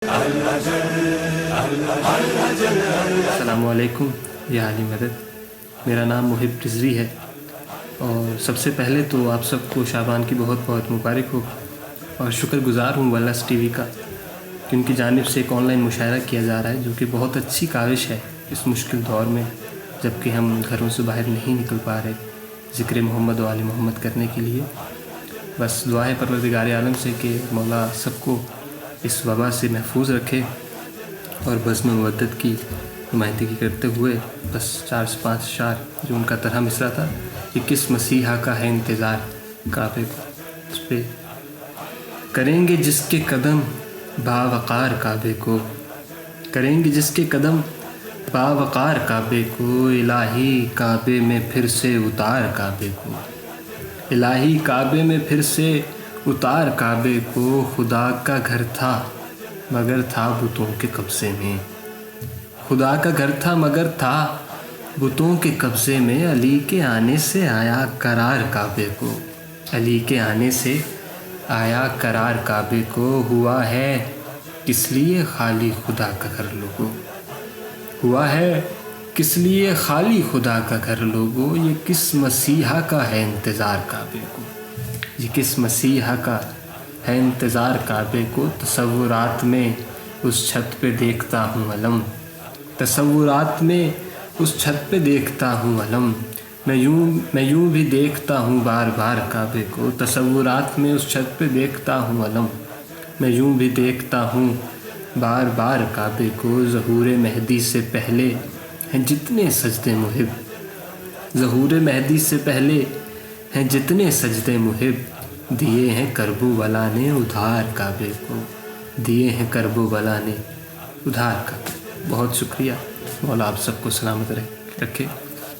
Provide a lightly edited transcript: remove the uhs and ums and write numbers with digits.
अस्सलामुअलैकुम या अली मदद। मेरा नाम मुहिब रिजवी है और सबसे पहले तो आप सबको शाबान की बहुत बहुत मुबारक हो और शुक्रगुज़ार हूँ वल्लस टीवी का कि उनकी जानिब से एक ऑनलाइन मुशायरा किया जा रहा है जो कि बहुत अच्छी काविश है इस मुश्किल दौर में, जबकि हम घरों से बाहर नहीं निकल पा रहे ज़िक्र मोहम्मद व आले मोहम्मद करने के लिए। बस दुआ है परवरदिगार आलम से कि मौला सबको इस वबा से महफूज रखे और बज़्म मुवद्दत की नुमाइंदगी करते हुए बस 4 से 5 अशार जो उनका तरह मिसरा था कि किस मसीहा का है इंतज़ार काबे को, उस पर करेंगे जिसके कदम बावक़ार काबे को, करेंगे जिसके कदम बावक़ार काबे को, इलाही काबे में फिर से उतार काबे को, इलाही काबे में फिर से उतार काबे को। खुदा का घर था मगर था बुतों के कब्ज़े में, खुदा का घर था मगर था बुतों के कब्ज़े में। अली के आने से आया करार काबे को, अली के आने से आया करार काबे को। हुआ है किस लिए खाली खुदा का घर लोगों, हुआ है किस लिए खाली खुदा का घर लोगों। ये किस मसीहा का है इंतज़ार काबे को, ये किस मसीहा का है इंतज़ार काबे को। तसव्वुरात में उस छत पे देखता हूँ अलम, तसव्वुरात में उस छत पे देखता हूँ अलम। मैं यूँ भी देखता हूँ बार बार काबे को, तसव्वुरात में उस छत पे देखता हूँ अलम। मैं यूँ भी देखता हूँ बार बार काबे को। ज़हूर मेहदी से पहले हैं जितने सजदे मुहिब, ज़हूर मेहदी से पहले हैं जितने सजदे मुहिब। दिए हैं करबो वाला ने उधार काबे को, दिए हैं करबो वाला ने उधार काबे। बहुत शुक्रिया, मौला आप सबको सलामत रखे।